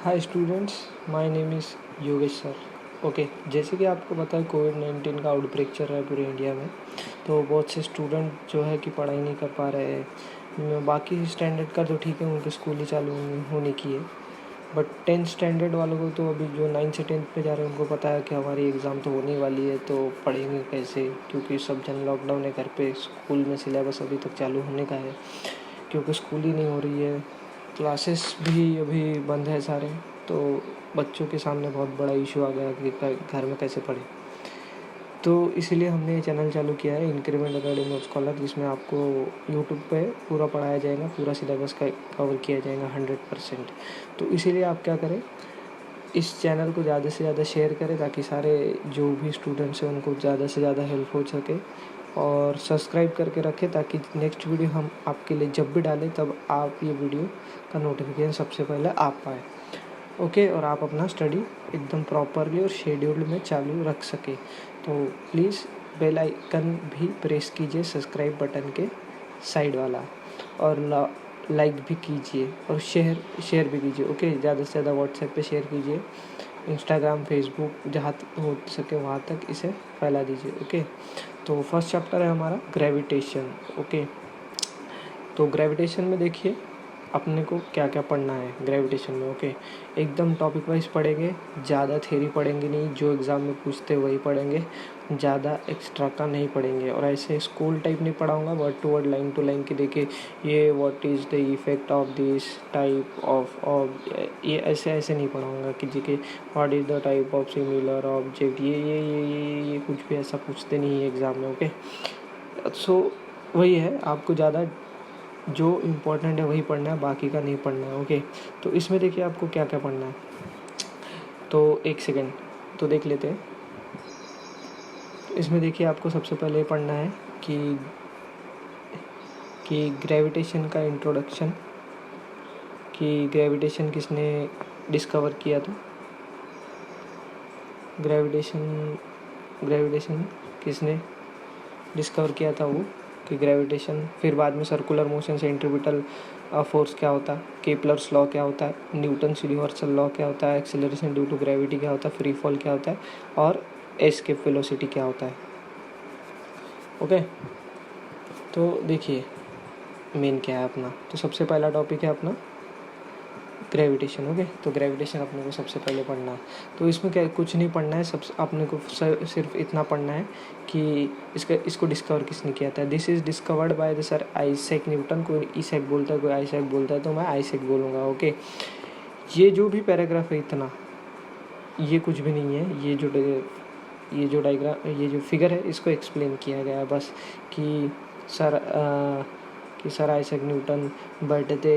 Hi students, my name is Yogesh sir. Okay, जैसे कि आपको पता है कोविड-19 का आउटब्रेक चल रहा है पूरे इंडिया में। तो बहुत से स्टूडेंट जो है कि पढ़ाई नहीं कर पा रहे हैं। बाकी स्टैंडर्ड का तो ठीक है, उनके स्कूल ही चालू होने की है। बट 10th स्टैंडर्ड वालों को तो अभी जो 9 से 10th पे जा रहे हैं उनको पता है कि हमारी एग्ज़ाम तो होने वाली है, तो पढ़ेंगे कैसे, क्योंकि सब जन लॉकडाउन है घर पे। स्कूल में सिलेबस अभी तक चालू होने का है, क्योंकि स्कूल ही नहीं हो रही है। क्लासेस भी अभी बंद है सारे। तो बच्चों के सामने बहुत बड़ा इशू आ गया कि घर में कैसे पढ़ें। तो इसीलिए हमने ये चैनल चालू किया है, इंक्रीमेंट एकेडमी ऑफ स्कॉलर, जिसमें आपको यूट्यूब पे पूरा पढ़ाया जाएगा, पूरा सिलेबस का कवर किया जाएगा 100%। तो इसीलिए आप क्या करें, इस चैनल को ज़्यादा से ज़्यादा शेयर करें, ताकि सारे जो भी स्टूडेंट्स हैं उनको ज़्यादा से ज़्यादा हेल्प हो सके। और सब्सक्राइब करके रखें, ताकि नेक्स्ट वीडियो हम आपके लिए जब भी डालें तब आप ये वीडियो का नोटिफिकेशन सबसे पहले आप पाएँ। ओके, और आप अपना स्टडी एकदम प्रॉपरली और शेड्यूल में चालू रख सके। तो प्लीज़ बेल आइकन भी प्रेस कीजिए, सब्सक्राइब बटन के साइड वाला, और लाइक भी कीजिए और शेयर भी कीजिए। ओके, ज़्यादा से ज़्यादा व्हाट्सएप पे शेयर कीजिए, इंस्टाग्राम, फेसबुक, जहाँ हो सके वहाँ तक इसे फैला दीजिए। ओके, तो फर्स्ट चैप्टर है हमारा ग्रेविटेशन। ओके, तो ग्रेविटेशन में देखिए अपने को क्या क्या पढ़ना है ग्रेविटेशन में। ओके, एकदम टॉपिक वाइज पढ़ेंगे, ज़्यादा थ्योरी पढ़ेंगे नहीं, जो एग्ज़ाम में पूछते वही पढ़ेंगे, ज़्यादा एक्स्ट्रा का नहीं पढ़ेंगे। और ऐसे स्कूल टाइप नहीं पढ़ाऊँगा, word to word, line to line की देखिए ये what is the effect of this type of ये ऐसे ऐसे नहीं पढ़ाऊँगा कि जी के what is the type of similar object, ये कुछ भी ऐसा पूछते नहीं है एग्ज़ाम में। ओके, सो वही है, आपको ज़्यादा जो इम्पोर्टेंट है वही पढ़ना है, बाकी का नहीं पढ़ना है। ओके, तो इसमें देखिए आपको क्या क्या पढ़ना है। तो एक सेकेंड तो देख लेते हैं। इसमें देखिए आपको सबसे पहले पढ़ना है कि ग्रेविटेशन का इंट्रोडक्शन, कि ग्रेविटेशन किसने डिस्कवर किया था। ग्रेविटेशन किसने डिस्कवर किया था वो, कि ग्रेविटेशन, फिर बाद में सर्कुलर मोशन, सेंट्रीपिटल फोर्स क्या होता है, केपलर्स लॉ क्या होता है, न्यूटन्स यूनिवर्सल लॉ क्या होता है, एक्सेलरेशन ड्यू टू ग्रेविटी क्या होता है, फ्री फॉल क्या होता है, और एस्केप वेलोसिटी क्या होता है। ओके, तो देखिए मेन क्या है अपना। तो सबसे पहला टॉपिक है अपना ग्रेविटेशन। ओके, तो ग्रेविटेशन अपने को सबसे पहले पढ़ना है। तो इसमें क्या कुछ नहीं पढ़ना है, सब अपने को सिर्फ इतना पढ़ना है कि इसको डिस्कवर किसने किया था। This is discovered by the sir Isaac Newton. कोई ईसैक बोलता है, कोई आइजैक बोलता है, तो मैं आइजैक बोलूँगा। ओके, ये जो भी पैराग्राफ है इतना, ये कुछ भी नहीं है। ये जो डायग्राम, ये जो फिगर है, इसको एक्सप्लेन किया गया है बस, कि सर आइजैक न्यूटन बैठे थे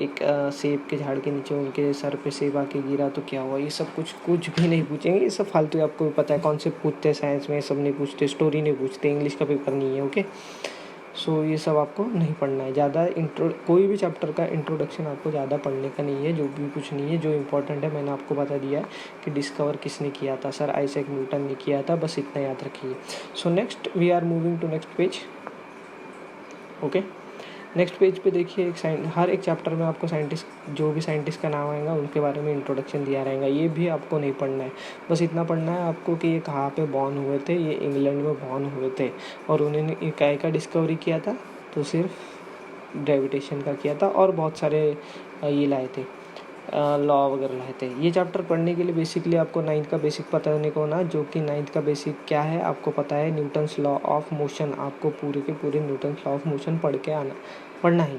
एक सेब के झाड़ के नीचे, उनके सर पे सेब आके गिरा तो क्या हुआ। ये सब कुछ भी नहीं पूछेंगे, ये सब फालतू। आपको भी पता है कॉन्सेप्ट पूछते हैं साइंस में, ये सब नहीं पूछते, स्टोरी नहीं पूछते, इंग्लिश का पेपर नहीं है। ओके, सो ये सब आपको नहीं पढ़ना है ज़्यादा। कोई भी चैप्टर का इंट्रोडक्शन आपको ज़्यादा पढ़ने का नहीं है, जो भी कुछ नहीं है। जो इम्पोर्टेंट है मैंने आपको बता दिया है कि डिस्कवर किसने किया था, सर आइजैक न्यूटन ने किया था, बस इतना याद रखिए। So next we are moving to next page. Okay, next page पे देखिए हर एक चैप्टर में आपको जो भी साइंटिस्ट का नाम आएगा उनके बारे में इंट्रोडक्शन दिया रहेगा। ये भी आपको नहीं पढ़ना है, बस इतना पढ़ना है आपको कि ये कहाँ पे बॉर्न हुए थे। ये इंग्लैंड में बॉर्न हुए थे, और उन्होंने काय का डिस्कवरी किया था, तो सिर्फ ग्रेविटेशन का किया था, और बहुत सारे ये लाए थे, लॉ वगैरह लाए थे। ये चैप्टर पढ़ने के लिए बेसिकली आपको 9th का बेसिक पता होने को ना, जो कि 9th का बेसिक क्या है आपको पता है, न्यूटन्स लॉ ऑफ मोशन। आपको पूरे के पूरे न्यूटन्स लॉ ऑफ मोशन पढ़ना ही।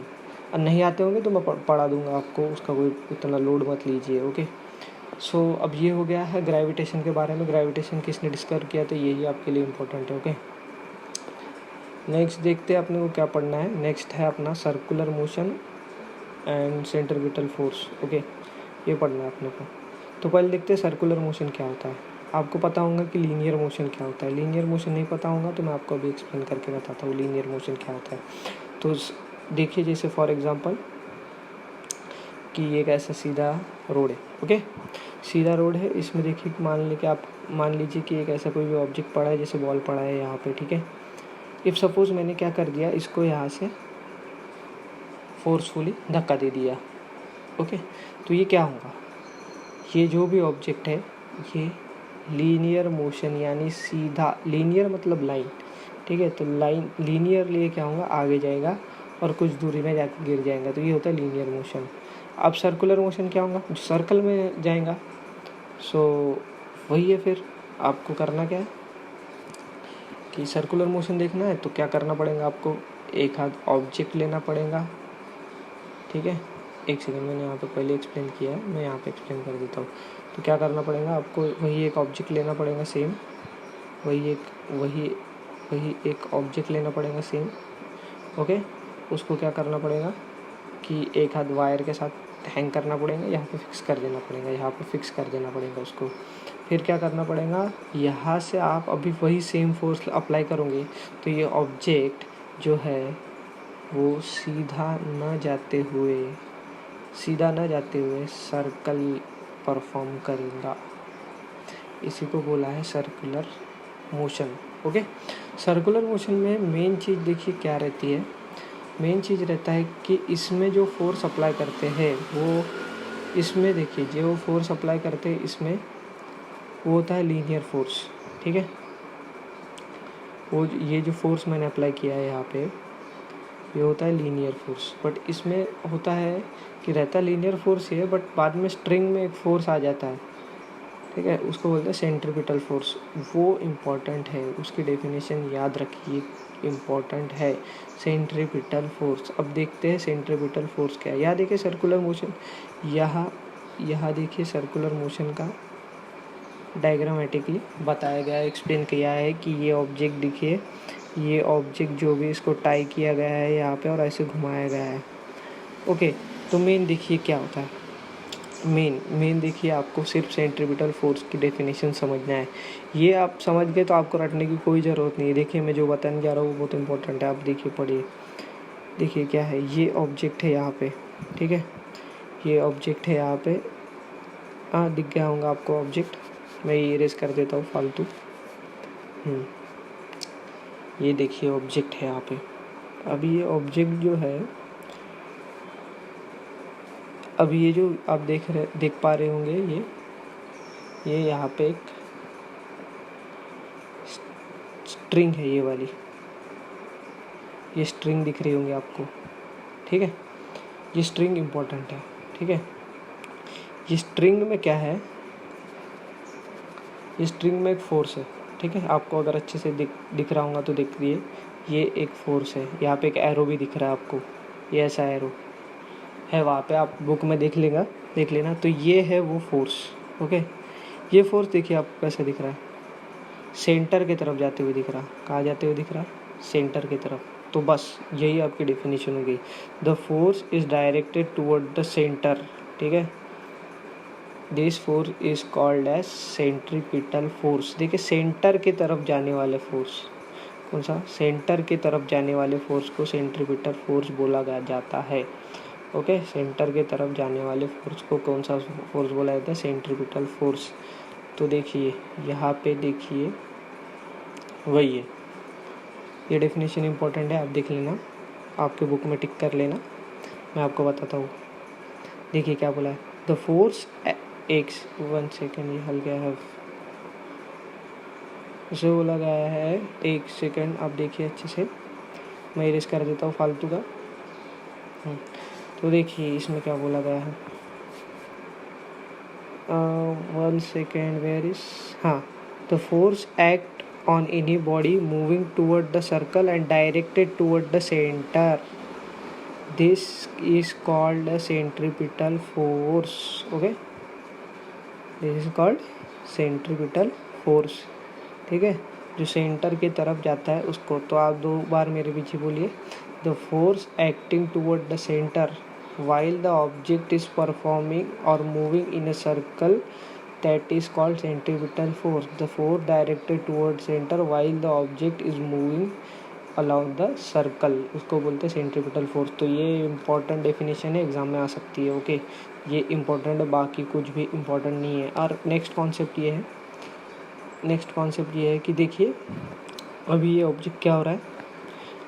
और नहीं आते होंगे तो मैं पढ़ा दूंगा आपको, उसका कोई इतना लोड मत लीजिए। ओके, सो अब ये हो गया है ग्रेविटेशन के बारे में। ग्रेविटेशन किसने डिस्कवर किया था, ये आपके लिए इम्पोर्टेंट है। ओके, नेक्स्ट देखते हैं अपने को क्या पढ़ना है। नेक्स्ट है अपना circular motion and centripetal force. Okay, ये पढ़ना है अपने को। तो पहले देखते हैं सर्कुलर मोशन क्या होता है। आपको पता होगा कि लीनियर मोशन क्या होता है। लीनियर मोशन नहीं पता होगा तो मैं आपको अभी एक्सप्लेन करके बताता हूँ लीनियर मोशन क्या होता है। तो देखिए, जैसे फॉर एग्जांपल कि एक ऐसा सीधा रोड है। ओके, सीधा रोड है, इसमें देखिए मान लीजिए कि एक ऐसा कोई भी ऑब्जेक्ट पड़ा है, जैसे बॉल पड़ा है यहाँ पे। ठीक है, इफ़ सपोज़ मैंने क्या कर दिया, इसको यहाँ से फोर्सफुली धक्का दे दिया। ओके, तो ये क्या होगा, ये जो भी ऑब्जेक्ट है ये लीनियर मोशन यानी सीधा, लीनियर मतलब लाइन, ठीक है। तो लाइन लीनियरली क्या होगा, आगे जाएगा और कुछ दूरी में जाके गिर जाएगा, तो ये होता है लीनियर मोशन। अब सर्कुलर मोशन क्या होगा, जो सर्कल में जाएगा। सो वही है, फिर आपको करना क्या है कि सर्कुलर मोशन देखना है तो क्या करना पड़ेगा आपको, एक हाथ ऑब्जेक्ट लेना पड़ेगा, ठीक है। एक सेकंड, मैंने यहाँ पे पहले एक्सप्लेन किया है, मैं यहाँ पे एक्सप्लेन कर देता हूँ। तो क्या करना पड़ेगा आपको, वही एक ऑब्जेक्ट लेना पड़ेगा सेम, वही एक ऑब्जेक्ट लेना पड़ेगा सेम, ओके। उसको क्या करना पड़ेगा कि एक हाथ वायर के साथ हैंग करना पड़ेगा, यहाँ पे फिक्स कर देना पड़ेगा, यहाँ पे फिक्स कर देना पड़ेगा उसको। फिर क्या करना पड़ेगा, यहाँ से आप अभी वही सेम फोर्स अप्लाई करोगे तो ये ऑब्जेक्ट जो है वो सीधा न जाते हुए सर्कल परफॉर्म करेगा। इसी को बोला है circular motion, okay. Circular motion में मेन चीज़ देखिए क्या रहती है, मेन चीज़ रहता है कि इसमें जो फोर्स अप्लाई करते हैं वो, इसमें देखिए जो फोर्स अप्लाई करते हैं इसमें वो होता है लीनियर फोर्स, ठीक है। वो ये जो फोर्स मैंने अप्लाई किया है यहाँ पे, ये होता है लीनियर फोर्स। बट इसमें होता है कि रहता लीनियर फोर्स ही है, बट बाद में स्ट्रिंग में एक फोर्स आ जाता है, ठीक है। उसको बोलते हैं सेंट्रीपिटल फोर्स। वो इम्पॉर्टेंट है, उसकी डेफिनेशन याद रखिए, इम्पॉर्टेंट है सेंट्रीपिटल फोर्स। अब देखते हैं सेंट्रीपिटल फोर्स क्या है। यहाँ देखिए सर्कुलर मोशन, यहाँ देखिए सर्कुलर मोशन का डायग्रामेटिकली बताया गया है, एक्सप्लेन किया है कि ये ऑब्जेक्ट देखिए, ये ऑब्जेक्ट जो भी इसको टाई किया गया है यहाँ पे और ऐसे घुमाया गया है, ओके। तो मेन देखिए क्या होता है, मेन देखिए आपको सिर्फ सेंट्रीपिटल फोर्स की डेफिनेशन समझना है। ये आप समझ गए तो आपको रटने की कोई ज़रूरत नहीं है। देखिए मैं जो बताने जा रहा हूँ वो बहुत इंपॉर्टेंट है, आप देखिए पढ़िए। देखिए क्या है, ये ऑब्जेक्ट है यहाँ पे, ठीक है, ये ऑब्जेक्ट है यहाँ पे, हाँ दिख गया होगा आपको ऑब्जेक्ट, मैं ये इरेज कर देता हूँ फालतू। ये देखिए ऑब्जेक्ट है यहाँ पे। अभी ये ऑब्जेक्ट जो है, अभी ये जो आप देख पा रहे होंगे, ये यहाँ पे एक स्ट्रिंग है, ये वाली, ये स्ट्रिंग दिख रही होंगी आपको, ठीक है। ये स्ट्रिंग इम्पोर्टेंट है, ठीक है। ये स्ट्रिंग में क्या है, ये स्ट्रिंग में एक फोर्स है, ठीक है। आपको अगर अच्छे से दिख रहा होगा तो देखिए, ये एक फोर्स है। यहाँ पे एक एरो भी दिख रहा है आपको, ये ऐसा एरो है वहाँ पे, आप बुक में देख लेना। तो ये है वो फोर्स, ओके। ये फोर्स देखिए आपको कैसे दिख रहा है, सेंटर की तरफ जाते हुए दिख रहा, कहाँ जाते हुए दिख रहा, सेंटर की तरफ। तो बस यही आपकी डेफिनेशन हो गई, the force is directed toward the centre, ठीक है। This force is called as centripetal force. देखिए सेंटर की तरफ जाने वाले फोर्स, कौन सा, सेंटर की तरफ जाने वाले फोर्स को सेंट्रीपिटल फोर्स बोला जाता है, ओके। सेंटर की तरफ जाने वाले फोर्स को कौन सा फोर्स बोला जाता है, सेंट्रीपिटल फोर्स। तो देखिए यहाँ पे देखिए वही है, ये डेफिनेशन इंपॉर्टेंट है, आप देख लेना, आपके बुक में टिक कर लेना, मैं आपको बताता हूँ। देखिए क्या बोला है, द फोर्स एक 1 सेकेंड, ये हल गया है, उसे बोला गया है, 1 सेकेंड आप देखिए अच्छे से, मैं इरेज कर देता हूँ फालतू का। तो देखिए इसमें क्या बोला गया है, 1 सेकेंड, वेयर इज, हाँ, the force act on any body moving toward the circle and directed toward the center. This is called a centripetal force, okay. This is called centripetal force, ठीक है, जो सेंटर की तरफ जाता है उसको। तो आप 2 बार मेरे पीछे बोलिए, the force acting toward the centre while the object is performing or moving in a circle, that is called centripetal force. The force directed towards center while the object is moving along the circle, उसको बोलते हैं centripetal force. तो ये important definition है, exam में आ सकती है, okay. ये इम्पोर्टेंट है, बाकी कुछ भी इम्पोर्टेंट नहीं है। और नेक्स्ट कॉन्सेप्ट ये है कि देखिए अभी ये ऑब्जेक्ट क्या हो रहा है,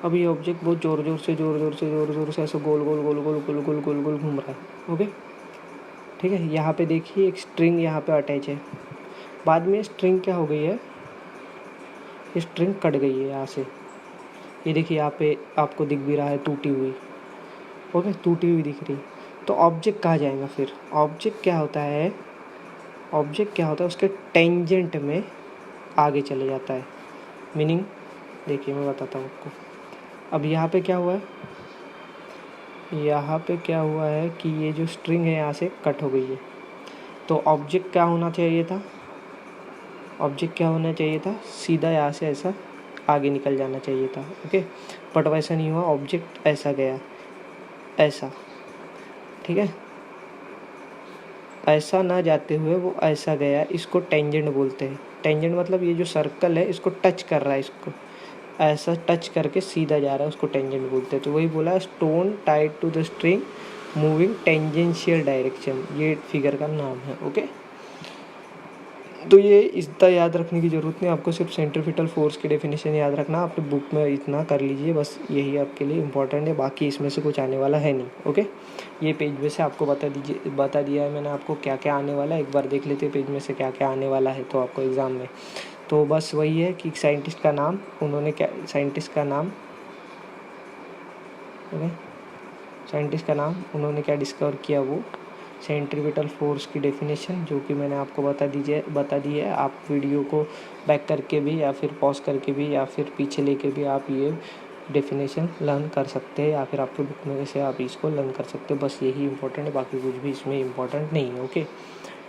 अभी ये ऑब्जेक्ट बहुत ज़ोर ज़ोर से ऐसे गोल घूम रहा है, ओके, ठीक है। यहाँ पे देखिए एक स्ट्रिंग यहाँ पे अटैच है, बाद में स्ट्रिंग क्या हो गई है, स्ट्रिंग कट गई है यहाँ से, ये देखिए यहाँ पे आपको दिख भी रहा है टूटी हुई, ओके, टूटी हुई दिख रही। तो ऑब्जेक्ट कहाँ जाएगा फिर, ऑब्जेक्ट क्या होता है, ऑब्जेक्ट क्या होता है उसके टेंजेंट में आगे चले जाता है। मीनिंग देखिए मैं बताता हूँ आपको। अब यहाँ पे क्या हुआ है, यहाँ पे क्या हुआ है कि ये जो स्ट्रिंग है यहाँ से कट हो गई है, तो ऑब्जेक्ट क्या होना चाहिए था, ऑब्जेक्ट क्या होना चाहिए था, सीधा यहाँ से ऐसा आगे निकल जाना चाहिए था, ओके। बट वैसा नहीं हुआ, ऑब्जेक्ट ऐसा गया, ऐसा, ठीक है, ऐसा ना जाते हुए वो ऐसा गया, इसको टेंजेंट बोलते हैं। टेंजेंट मतलब ये जो सर्कल है इसको टच कर रहा है, इसको ऐसा टच करके सीधा जा रहा है, उसको टेंजेंट बोलते हैं। तो वही बोला, stone tied to the string moving tangential direction, ये फिगर का नाम है, ओके। तो ये इतना याद रखने की ज़रूरत नहीं आपको, सिर्फ सेंट्रीफ्यूगल फोर्स की डेफिनेशन याद रखना, आपने बुक में इतना कर लीजिए बस, यही आपके लिए इम्पोर्टेंट है, बाकी इसमें से कुछ आने वाला है नहीं, ओके। ये पेज में से आपको बता दिया है मैंने आपको क्या क्या आने वाला है, एक बार देख लेते हैं पेज में से क्या क्या आने वाला है तो आपको एग्ज़ाम में। तो बस वही है कि साइंटिस्ट का नाम, उन्होंने क्या, साइंटिस्ट का नाम, ओके, साइंटिस्ट का नाम, उन्होंने क्या डिस्कवर किया, वो सेंट्रीपिटल फोर्स की डेफिनेशन जो कि मैंने आपको बता दी है। आप वीडियो को बैक करके भी या फिर पॉज करके भी या फिर पीछे लेके भी आप ये डेफिनेशन लर्न कर सकते हैं, या फिर आपके बुक में से आप इसको लर्न कर सकते हो। बस यही इंपॉर्टेंट है, बाकी कुछ भी इसमें इम्पोर्टेंट नहीं है, ओके।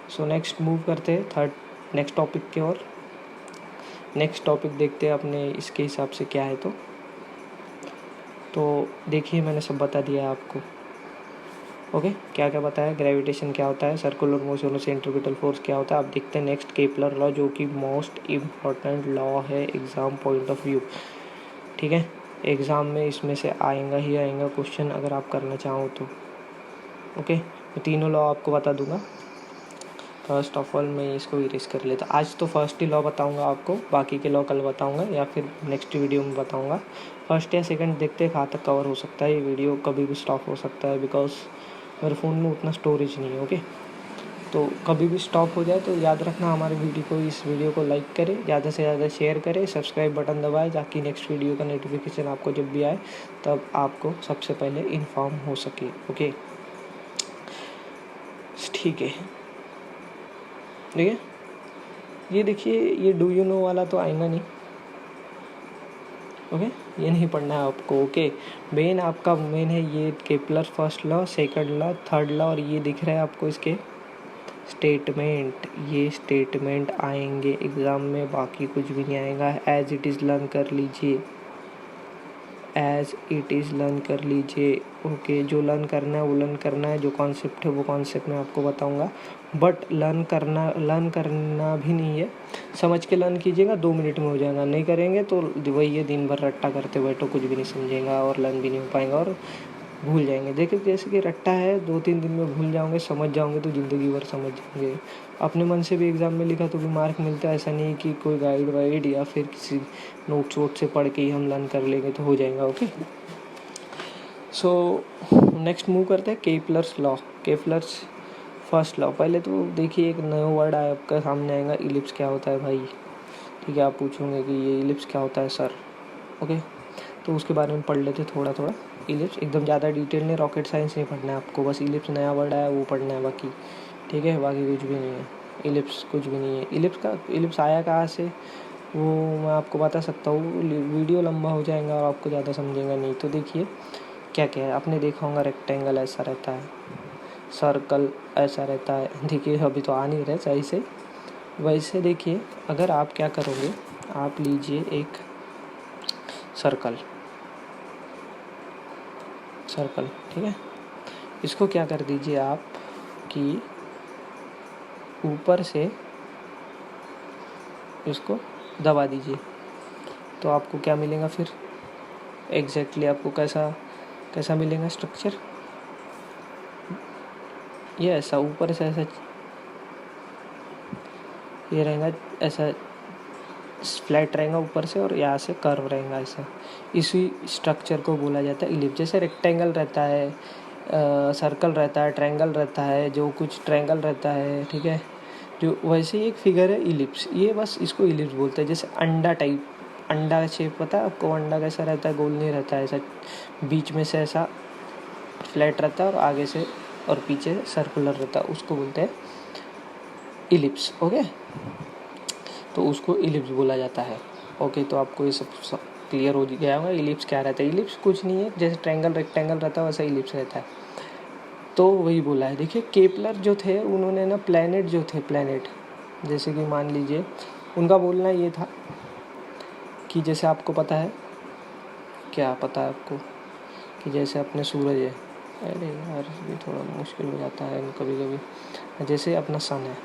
सो नेक्स्ट मूव करते हैं नेक्स्ट टॉपिक की ओर। नेक्स्ट टॉपिक देखते हैं अपने इसके हिसाब से क्या है। तो देखिए मैंने सब बता दिया है आपको, ओके। क्या क्या बताया, ग्रेविटेशन क्या होता है, सर्कुलर मोशन और सेंट्रीपिटल फोर्स क्या होता है। आप देखते हैं नेक्स्ट केपलर लॉ, जो कि मोस्ट इम्पॉर्टेंट लॉ है एग्ज़ाम पॉइंट ऑफ व्यू, ठीक है। एग्ज़ाम में इसमें से आएगा ही आएगा क्वेश्चन, अगर आप करना चाहो तो, ओके। मैं तीनों लॉ आपको बता दूंगा। फर्स्ट ऑफ ऑल मैं इसको इरेज कर लेता, आज तो फर्स्ट ही लॉ बताऊंगा आपको, बाकी के लॉ कल बताऊंगा या फिर नेक्स्ट वीडियो में बताऊंगा। फर्स्ट या सेकंड देखते हैं कहाँ तक कवर हो सकता है, ये वीडियो कभी भी स्टॉप हो सकता है, बिकॉज मेरे फ़ोन में उतना स्टोरेज नहीं है, ओके। तो कभी भी स्टॉप हो जाए तो याद रखना, हमारे इस वीडियो को लाइक करें, ज़्यादा से ज़्यादा शेयर करें, सब्सक्राइब बटन दबाएं, ताकि नेक्स्ट वीडियो का नोटिफिकेशन आपको जब भी आए तब आपको सबसे पहले इन्फॉर्म हो सके, ओके, ठीक है। ठीक है, ये देखिए, ये डू यू नो वाला तो आएगा नहीं, ओके, ये नहीं पढ़ना है आपको, ओके। मेन आपका मेन है ये Kepler first law, second law, third law, और ये दिख रहा है आपको इसके स्टेटमेंट, ये स्टेटमेंट आएंगे एग्ज़ाम में, बाकी कुछ भी नहीं आएगा। एज इट इज़ लर्न कर लीजिए, एज इट इज़ लर्न कर लीजिए, ओके। जो लर्न करना है वो लर्न करना है, जो कॉन्सेप्ट है वो कॉन्सेप्ट मैं आपको बताऊंगा, बट लर्न करना भी नहीं है, समझ के लर्न कीजिएगा, 2 मिनट में हो जाएगा, नहीं करेंगे तो वही है, दिन भर रट्टा करते बैठो, कुछ भी नहीं समझेगा और लर्न भी नहीं हो पाएगा और भूल जाएंगे। देखिए जैसे कि रट्टा है, 2-3 दिन में भूल जाओगे, समझ जाओगे तो ज़िंदगी भर समझ जाओगे। अपने मन से भी एग्ज़ाम में लिखा तो भी मार्क मिलता है, ऐसा नहीं कि कोई गाइड वाइड या फिर किसी नोट्स वोट से पढ़ के ही हम लर्न कर लेंगे तो हो जाएगा, ओके। सो नेक्स्ट मूव करते हैं Kepler's law, Kepler's first law. पहले तो देखिए एक नया वर्ड आया आपका सामने आएगा, इलिप्स क्या होता है भाई, ठीक है। आप पूछोगे कि ये इलिप्स क्या होता है सर, ओके, तो उसके बारे में पढ़ लेते थोड़ा थोड़ा। इलिप्स एकदम ज़्यादा डिटेल नहीं, रॉकेट साइंस नहीं पढ़ना है आपको, बस इलिप्स नया वर्ड आया वो पढ़ना है, बाकी ठीक है, बाकी कुछ भी नहीं है। इलिप्स कुछ भी नहीं है, इलिप्स आया कहाँ से वो मैं आपको बता सकता हूँ, वीडियो लंबा हो जाएगा और आपको ज़्यादा समझेगा नहीं। तो देखिए क्या क्या है, आपने देखा होगा रेक्टेंगल ऐसा रहता है, सर्कल ऐसा रहता है, देखिए अभी तो आ नहीं रहे सही से। वैसे देखिए अगर आप क्या करोगे, आप लीजिए एक सर्कल, ठीक है, इसको क्या कर दीजिए आप कि ऊपर से इसको दबा दीजिए, तो आपको क्या मिलेगा फिर एग्जैक्टली आपको कैसा मिलेगा स्ट्रक्चर, ये ऐसा ऊपर से ऐसा ये रहेगा, ऐसा फ्लैट रहेगा ऊपर से और यहाँ से कर्व रहेगा ऐसा, इसी स्ट्रक्चर को बोला जाता है इलिप्स। जैसे रेक्टेंगल रहता है सर्कल रहता है, ट्रायंगल रहता है, जो कुछ ट्रायंगल रहता है, ठीक है। जो वैसे ही एक फिगर है इलिप्स, ये बस इसको इलिप्स बोलते हैं। जैसे अंडा टाइप, अंडा शेप पता है आपको, अंडा कैसा रहता है, गोल नहीं रहता है, ऐसा बीच में से ऐसा फ्लैट रहता है और आगे से और पीछे सर्कुलर रहता है, उसको बोलते हैं इलिप्स। ओके, तो उसको इलिप्स बोला जाता है। ओके, तो आपको ये सब क्लियर हो गया होगा इलिप्स क्या रहता है। इलिप्स कुछ नहीं है, जैसे ट्रायंगल रेक्टेंगल रहता है वैसा इलिप्स रहता है। तो वही बोला है। देखिए केपलर जो थे उन्होंने ना प्लैनेट जो थे, प्लैनेट जैसे कि मान लीजिए, उनका बोलना ये था कि जैसे आपको पता है, क्या पता है आपको, कि जैसे अपने सूरज है, अरे यार ये थोड़ा मुश्किल हो जाता है कभी कभी, जैसे अपना सन है,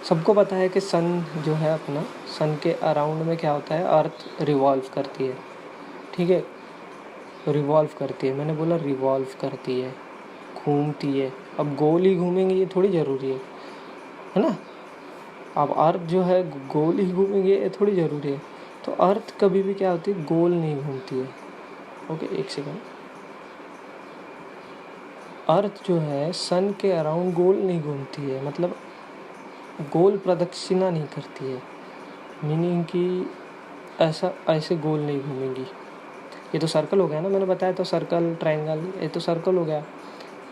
सबको पता है कि सन जो है अपना, सन के अराउंड में क्या होता है, अर्थ रिवॉल्व करती है, ठीक है, रिवॉल्व करती है, मैंने बोला रिवॉल्व करती है, घूमती है। अब गोल ही घूमेंगे ये थोड़ी ज़रूरी है ना। अब अर्थ जो है गोल ही घूमेंगे ये थोड़ी ज़रूरी है। तो अर्थ कभी भी क्या होती है, गोल नहीं घूमती है। ओके, एक सेकंड, अर्थ जो है सन के अराउंड गोल नहीं घूमती है, मतलब गोल प्रदक्षिणा नहीं करती है, मीनिंग कि ऐसा ऐसे गोल नहीं घूमेंगी। ये तो सर्कल हो गया ना, मैंने बताया तो सर्कल ट्रायंगल, ये तो सर्कल हो गया।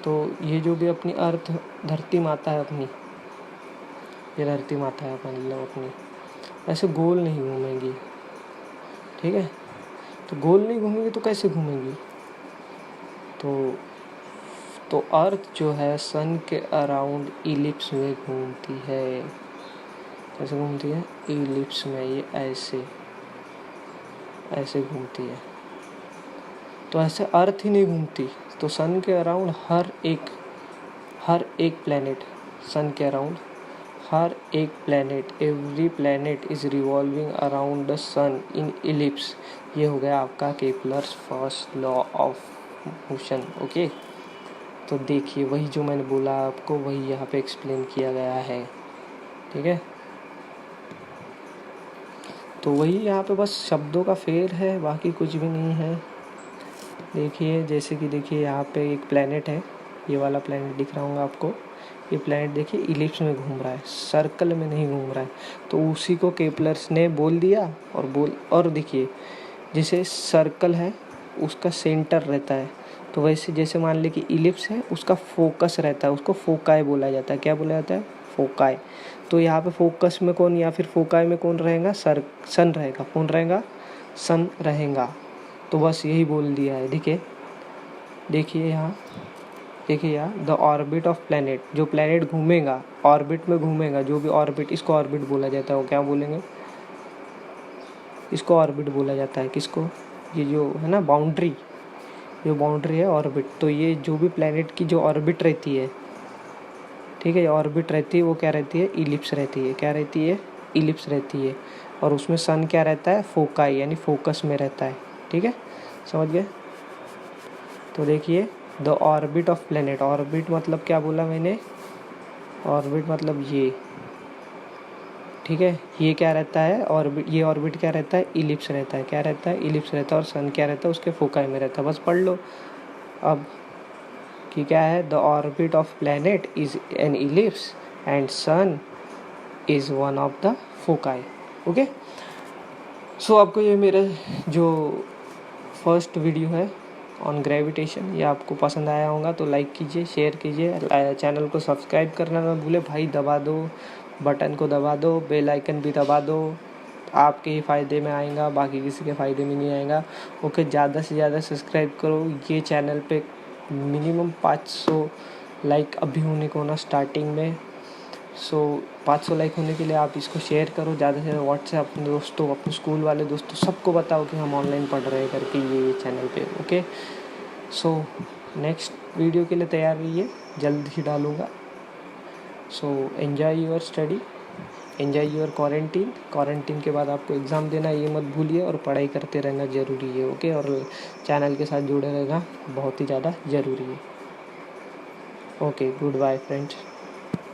तो ये जो भी अपनी अर्थ धरती माता है अपनी, ये धरती माता है मतलब अपनी, ऐसे गोल नहीं घूमेंगी, ठीक है। तो गोल नहीं घूमेंगी तो कैसे घूमेंगी, तो अर्थ जो है सन के अराउंड इलिप्स में घूमती है। कैसे घूमती है, इलिप्स में, ये ऐसे ऐसे घूमती है। तो ऐसे अर्थ ही नहीं घूमती, तो सन के अराउंड हर एक प्लैनेट, सन के अराउंड हर एक planet, every planet is revolving around the sun in ellipse. ये हो गया आपका Kepler's first law of motion. Okay, तो देखिए वही जो मैंने बोला आपको, वही यहाँ पे एक्सप्लेन किया गया है, ठीक है। तो वही यहाँ पे बस शब्दों का फेर है, बाकी कुछ भी नहीं है। देखिए जैसे कि देखिए यहाँ पे एक प्लैनेट है, ये वाला प्लैनेट दिख रहा होगा आपको, ये प्लैनेट देखिए इलिप्स में घूम रहा है, सर्कल में नहीं घूम रहा है। तो उसी को केपलर्स ने बोल दिया, और देखिए जैसे सर्कल है उसका सेंटर रहता है, तो वैसे जैसे मान ले कि इलिप्स है उसका फोकस रहता है, उसको फोकाई बोला जाता है। क्या बोला जाता है, फोकाई। तो यहाँ पे फोकस में कौन या फिर फोकाई में कौन रहेगा, सन रहेगा। कौन रहेगा, सन रहेगा। तो बस यही बोल दिया है। देखिए यहाँ द ऑर्बिट ऑफ प्लैनेट, जो प्लैनेट घूमेगा, ऑर्बिट में घूमेगा, जो भी ऑर्बिट, इसको ऑर्बिट बोला जाता है। वो क्या बोलेंगे, इसको ऑर्बिट बोला जाता है। किसको, ये जो है ना बाउंड्री, जो बाउंड्री है ऑर्बिट। तो ये जो भी प्लैनेट की जो ऑर्बिट रहती है, ठीक है, ऑर्बिट रहती है, वो क्या रहती है, इलिप्स रहती है। क्या रहती है, इलिप्स रहती है। और उसमें सन क्या रहता है, फोकाई यानी फोकस में रहता है, ठीक है, समझ गए। तो देखिए the orbit of planet, orbit मतलब क्या बोला मैंने, ऑर्बिट मतलब ये, ठीक है, ये क्या रहता है ऑर्बिट, ये ऑर्बिट क्या रहता है, इलिप्स रहता है। क्या रहता है, इलिप्स रहता है। और सन क्या रहता है, उसके फोकाई में रहता है। बस पढ़ लो अब कि क्या है, the orbit of planet is an ellipse and sun is one of the foci. Okay, so आपको ये मेरा जो फर्स्ट वीडियो है ऑन ग्रेविटेशन, ये आपको पसंद आया होगा तो लाइक कीजिए, शेयर कीजिए, चैनल को सब्सक्राइब करना ना भूले भाई, दबा दो बटन को, दबा दो, बेल आइकन भी दबा दो। आपके ही फ़ायदे में आएगा, बाकी किसी के फ़ायदे में नहीं आएगा। ओके, ज़्यादा से ज़्यादा सब्सक्राइब करो। ये चैनल पे मिनिमम 500 लाइक अभी होने को ना स्टार्टिंग में। सो 500 लाइक होने के लिए आप इसको शेयर करो ज़्यादा से ज़्यादा, व्हाट्सएप अपने दोस्तों, अपने स्कूल वाले दोस्तों, सबको बताओ कि हम ऑनलाइन पढ़ रहे हैं करके ये चैनल पे। ओके, सो नेक्स्ट वीडियो के लिए तैयार रहिए, जल्द ही डालूँगा। So enjoy your study, enjoy your quarantine के बाद आपको एग्ज़ाम देना ये मत भूलिए, और पढ़ाई करते रहना ज़रूरी है। ओके, और चैनल के साथ जुड़े रहना बहुत ही ज़्यादा ज़रूरी है। Okay, good bye friends.